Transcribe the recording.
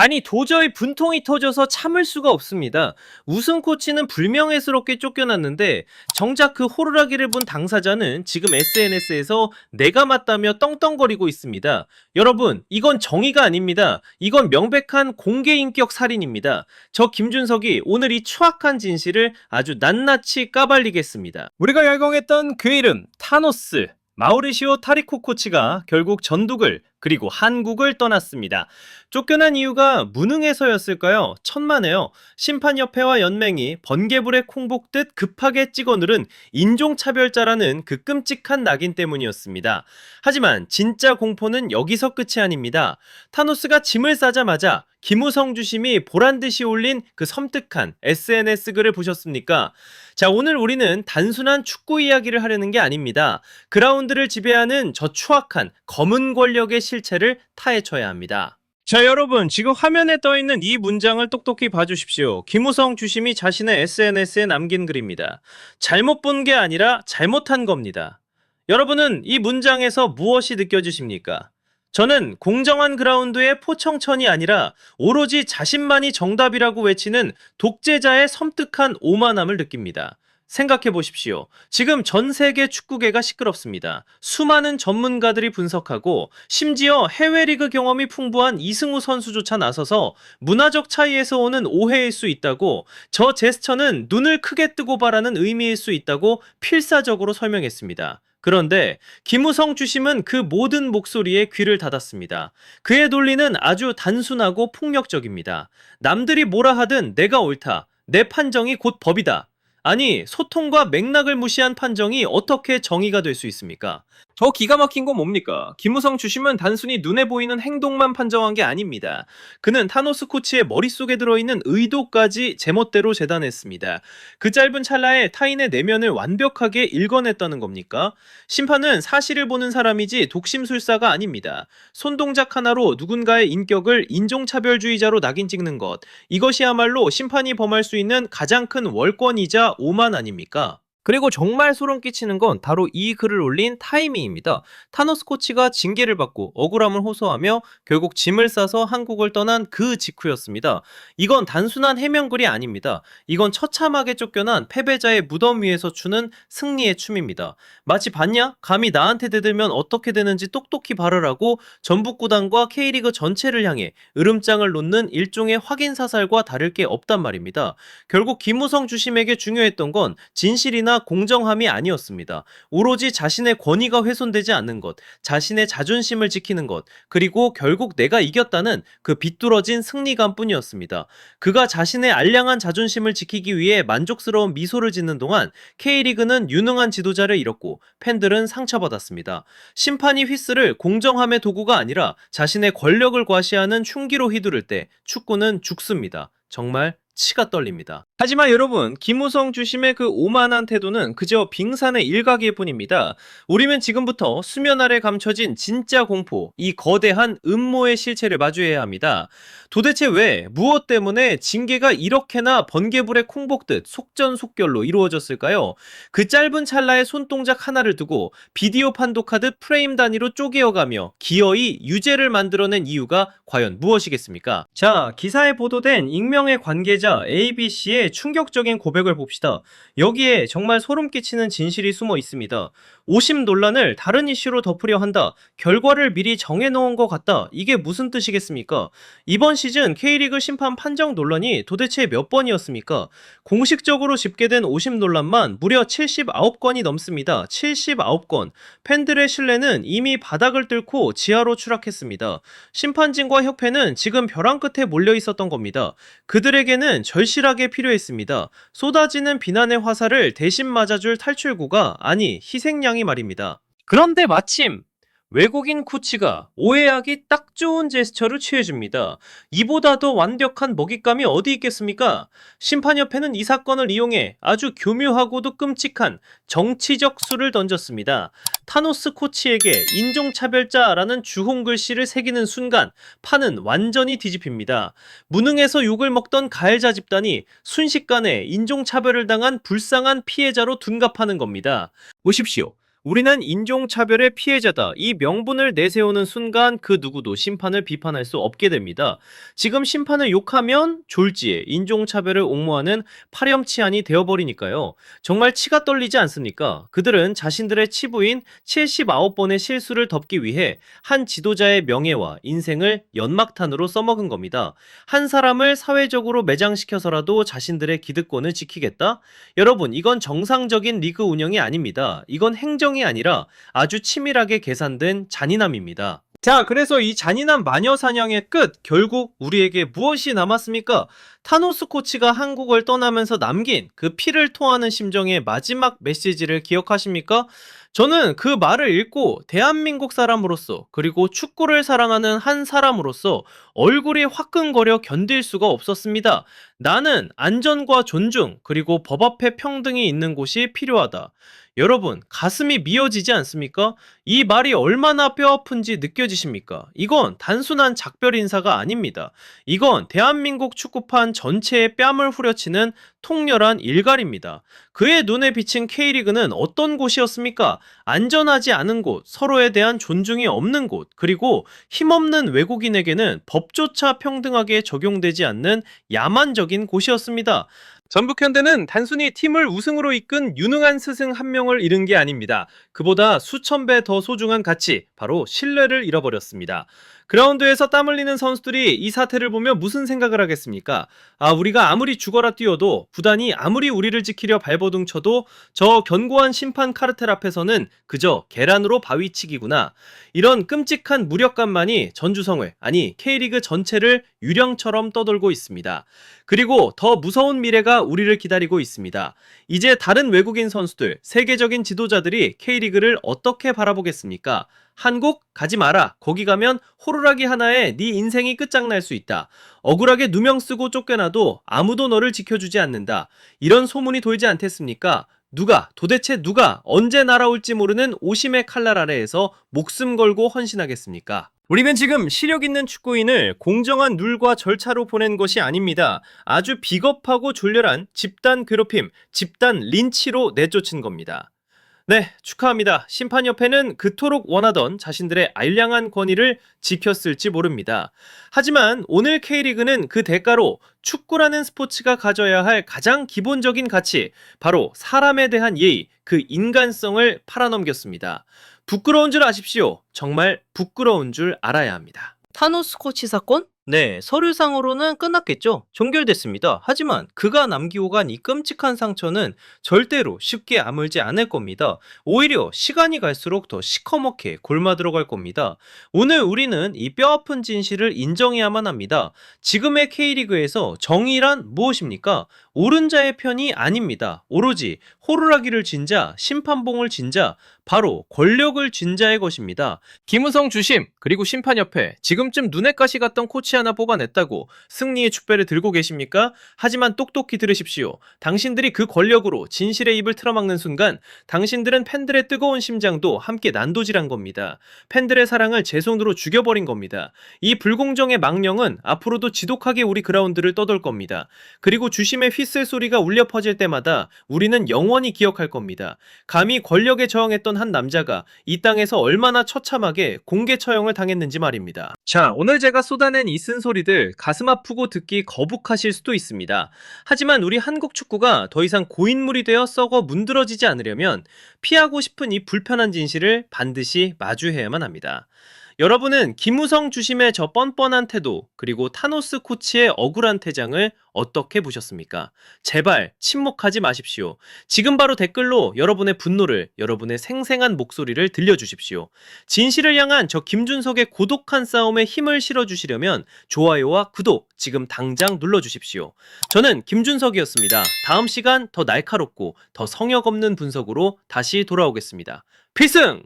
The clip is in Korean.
아니 도저히 분통이 터져서 참을 수가 없습니다. 우승 코치는 불명예스럽게 쫓겨났는데 정작 그 호루라기를 본 당사자는 지금 SNS에서 내가 맞다며 떵떵거리고 있습니다. 여러분, 이건 정의가 아닙니다. 이건 명백한 공개인격 살인입니다. 저 김준석이 오늘 이 추악한 진실을 아주 낱낱이 까발리겠습니다. 우리가 열광했던 그 이름 타노스 마우리시오 타리코 코치가 결국 전북을 그리고 한국을 떠났습니다. 쫓겨난 이유가 무능해서였을까요? 천만에요. 심판협회와 연맹이 번개불에 콩복듯 급하게 찍어 누른 인종차별자라는 그 끔찍한 낙인 때문이었습니다. 하지만 진짜 공포는 여기서 끝이 아닙니다. 타노스가 짐을 싸자마자 김우성 주심이 보란듯이 올린 그 섬뜩한 SNS 글을 보셨습니까? 자, 오늘 우리는 단순한 축구 이야기를 하려는 게 아닙니다. 그라운드를 지배하는 저 추악한 검은 권력의 실체를 타헤쳐야 합니다. 자, 여러분, 지금 화면에 떠있는 이 문장을 똑똑히 봐주십시오. 김우성 주심이 자신의 SNS에 남긴 글입니다. 잘못 본 게 아니라 잘못한 겁니다. 여러분은 이 문장에서 무엇이 느껴지십니까? 저는 공정한 그라운드의 포청천이 아니라 오로지 자신만이 정답이라고 외치는 독재자의 섬뜩한 오만함을 느낍니다. 생각해 보십시오. 지금 전 세계 축구계가 시끄럽습니다. 수많은 전문가들이 분석하고 심지어 해외 리그 경험이 풍부한 이승우 선수조차 나서서 문화적 차이에서 오는 오해일 수 있다고, 저 제스처는 눈을 크게 뜨고 바라는 의미일 수 있다고 필사적으로 설명했습니다. 그런데 김우성 주심은 그 모든 목소리에 귀를 닫았습니다. 그의 논리는 아주 단순하고 폭력적입니다. 남들이 뭐라 하든 내가 옳다. 내 판정이 곧 법이다. 아니, 소통과 맥락을 무시한 판정이 어떻게 정의가 될 수 있습니까? 더 기가 막힌 건 뭡니까? 김우성 주심은 단순히 눈에 보이는 행동만 판정한 게 아닙니다. 그는 타노스 코치의 머릿속에 들어있는 의도까지 제멋대로 재단했습니다. 그 짧은 찰나에 타인의 내면을 완벽하게 읽어냈다는 겁니까? 심판은 사실을 보는 사람이지 독심술사가 아닙니다. 손동작 하나로 누군가의 인격을 인종차별주의자로 낙인 찍는 것, 이것이야말로 심판이 범할 수 있는 가장 큰 월권이자 오만 아닙니까? 그리고 정말 소름 끼치는 건 바로 이 글을 올린 타이밍입니다. 타노스 코치가 징계를 받고 억울함을 호소하며 결국 짐을 싸서 한국을 떠난 그 직후였습니다. 이건 단순한 해명글이 아닙니다. 이건 처참하게 쫓겨난 패배자의 무덤 위에서 추는 승리의 춤입니다. 마치 봤냐? 감히 나한테 대들면 어떻게 되는지 똑똑히 봐라라고 전북구단과 K리그 전체를 향해 으름장을 놓는 일종의 확인사살과 다를 게 없단 말입니다. 결국 김우성 주심에게 중요했던 건 진실이나 공정함이 아니었습니다. 오로지 자신의 권위가 훼손되지 않는 것, 자신의 자존심을 지키는 것, 그리고 결국 내가 이겼다는 그 비뚤어진 승리감 뿐이었습니다. 그가 자신의 알량한 자존심을 지키기 위해 만족스러운 미소를 짓는 동안 K리그는 유능한 지도자를 잃었고 팬들은 상처받았습니다. 심판이 휘슬을 공정함의 도구가 아니라 자신의 권력을 과시하는 흉기로 휘두를 때 축구는 죽습니다. 정말 치가 떨립니다. 하지만 여러분, 김우성 주심의 그 오만한 태도는 그저 빙산의 일각일 뿐입니다. 우리는 지금부터 수면 아래 감춰진 진짜 공포, 이 거대한 음모의 실체를 마주해야 합니다. 도대체 왜, 무엇 때문에 징계가 이렇게나 번개불에 콩복듯 속전속결로 이루어졌을까요? 그 짧은 찰나의 손동작 하나를 두고 비디오 판독하듯 프레임 단위로 쪼개어가며 기어이 유죄를 만들어낸 이유가 과연 무엇이겠습니까? 자, 기사에 보도된 익명의 관계자 ABC의 충격적인 고백을 봅시다. 여기에 정말 소름 끼치는 진실이 숨어 있습니다. 오심 논란을 다른 이슈로 덮으려 한다. 결과를 미리 정해놓은 것 같다. 이게 무슨 뜻이겠습니까? 이번 시즌 K리그 심판 판정 논란이 도대체 몇 번이었습니까? 공식적으로 집계된 오심 논란만 무려 79건이 넘습니다. 79건. 팬들의 신뢰는 이미 바닥을 뚫고 지하로 추락했습니다. 심판진과 협회는 지금 벼랑 끝에 몰려 있었던 겁니다. 그들에게는 절실하게 필요했습니다. 쏟아지는 비난의 화살을 대신 맞아줄 탈출구가, 아니 희생양이 말입니다. 그런데 마침 외국인 코치가 오해하기 딱 좋은 제스처를 취해줍니다. 이보다 더 완벽한 먹잇감이 어디 있겠습니까? 심판협회는 이 사건을 이용해 아주 교묘하고도 끔찍한 정치적 수를 던졌습니다. 타노스 코치에게 인종차별자라는 주홍 글씨를 새기는 순간 판은 완전히 뒤집힙니다. 무능해서 욕을 먹던 가해자 집단이 순식간에 인종차별을 당한 불쌍한 피해자로 둔갑하는 겁니다. 보십시오. 우리는 인종차별의 피해자다. 이 명분을 내세우는 순간 그 누구도 심판을 비판할 수 없게 됩니다. 지금 심판을 욕하면 졸지에 인종차별을 옹호하는 파렴치한이 되어버리니까요. 정말 치가 떨리지 않습니까? 그들은 자신들의 치부인 79번의 실수를 덮기 위해 한 지도자의 명예와 인생을 연막탄으로 써먹은 겁니다. 한 사람을 사회적으로 매장시켜서라도 자신들의 기득권을 지키겠다? 여러분, 이건 정상적인 리그 운영이 아닙니다. 이건 행정이 아니라 아주 치밀하게 계산된 잔인함입니다. 자, 그래서 이 잔인한 마녀 사냥의 끝, 결국 우리에게 무엇이 남았습니까? 타노스 코치가 한국을 떠나면서 남긴 그 피를 토하는 심정의 마지막 메시지를 기억하십니까? 저는 그 말을 읽고 대한민국 사람으로서, 그리고 축구를 사랑하는 한 사람으로서 얼굴이 화끈거려 견딜 수가 없었습니다. 나는 안전과 존중, 그리고 법 앞에 평등이 있는 곳이 필요하다. 여러분, 가슴이 미어지지 않습니까? 이 말이 얼마나 뼈아픈지 느껴지십니까? 이건 단순한 작별 인사가 아닙니다. 이건 대한민국 축구판 전체의 뺨을 후려치는 통렬한 일갈입니다. 그의 눈에 비친 K리그는 어떤 곳이었습니까? 안전하지 않은 곳, 서로에 대한 존중이 없는 곳, 그리고 힘없는 외국인에게는 법조차 평등하게 적용되지 않는 야만적인 곳이었습니다. 전북현대는 단순히 팀을 우승으로 이끈 유능한 스승 한 명을 잃은 게 아닙니다. 그보다 수천 배 더 소중한 가치, 바로 신뢰를 잃어버렸습니다. 그라운드에서 땀 흘리는 선수들이 이 사태를 보며 무슨 생각을 하겠습니까? 우리가 아무리 죽어라 뛰어도, 구단이 아무리 우리를 지키려 발버둥 쳐도 저 견고한 심판 카르텔 앞에서는 그저 계란으로 바위치기구나. 이런 끔찍한 무력감만이 전주성을, 아니 K리그 전체를 유령처럼 떠돌고 있습니다. 그리고 더 무서운 미래가 우리를 기다리고 있습니다. 이제 다른 외국인 선수들, 세계적인 지도자들이 K리그를 어떻게 바라보겠습니까? 한국 가지 마라. 거기 가면 호루라기 하나에 네 인생이 끝장날 수 있다. 억울하게 누명 쓰고 쫓겨나도 아무도 너를 지켜주지 않는다. 이런 소문이 돌지 않겠습니까? 도대체 누가 언제 날아올지 모르는 오심의 칼날 아래에서 목숨 걸고 헌신하겠습니까? 우리는 지금 실력 있는 축구인을 공정한 룰과 절차로 보낸 것이 아닙니다. 아주 비겁하고 졸렬한 집단 괴롭힘, 집단 린치로 내쫓은 겁니다. 네, 축하합니다. 심판협회는 그토록 원하던 자신들의 알량한 권위를 지켰을지 모릅니다. 하지만 오늘 K리그는 그 대가로 축구라는 스포츠가 가져야 할 가장 기본적인 가치, 바로 사람에 대한 예의, 그 인간성을 팔아넘겼습니다. 부끄러운 줄 아십시오. 정말 부끄러운 줄 알아야 합니다. 타노스 코치 사건? 네, 서류상으로는 끝났겠죠. 종결됐습니다. 하지만 그가 남기고 간 이 끔찍한 상처는 절대로 쉽게 아물지 않을 겁니다. 오히려 시간이 갈수록 더 시커멓게 골마들어 갈 겁니다. 오늘 우리는 이 뼈아픈 진실을 인정해야만 합니다. 지금의 K리그에서 정의란 무엇입니까? 옳은 자의 편이 아닙니다. 오로지 호루라기를 쥔 자, 심판봉을 쥔 자, 바로 권력을 쥔 자의 것입니다. 김우성 주심, 그리고 심판협회, 지금쯤 눈에 가시 갔던 코치 하나 뽑아냈다고 승리의 축배를 들고 계십니까? 하지만 똑똑히 들으십시오. 당신들이 그 권력으로 진실의 입을 틀어막는 순간 당신들은 팬들의 뜨거운 심장도 함께 난도질한 겁니다. 팬들의 사랑을 제 손으로 죽여버린 겁니다. 이 불공정의 망령은 앞으로도 지독하게 우리 그라운드를 떠돌 겁니다. 그리고 주심의 휘슬 소리가 울려 퍼질 때마다 우리는 영원히 기억할 겁니다. 감히 권력에 저항했던 한 남자가 이 땅에서 얼마나 처참하게 공개 처형을 당했는지 말입니다. 자, 오늘 제가 쏟아낸 이 쓴소리들 가슴 아프고 듣기 거북하실 수도 있습니다. 하지만 우리 한국 축구가 더 이상 고인물이 되어 썩어 문드러지지 않으려면 피하고 싶은 이 불편한 진실을 반드시 마주해야만 합니다. 여러분은 김우성 주심의 저 뻔뻔한 태도, 그리고 타노스 코치의 억울한 퇴장을 어떻게 보셨습니까? 제발 침묵하지 마십시오. 지금 바로 댓글로 여러분의 분노를, 여러분의 생생한 목소리를 들려주십시오. 진실을 향한 저 김준석의 고독한 싸움에 힘을 실어주시려면 좋아요와 구독 지금 당장 눌러주십시오. 저는 김준석이었습니다. 다음 시간 더 날카롭고 더 성역 없는 분석으로 다시 돌아오겠습니다. 필승!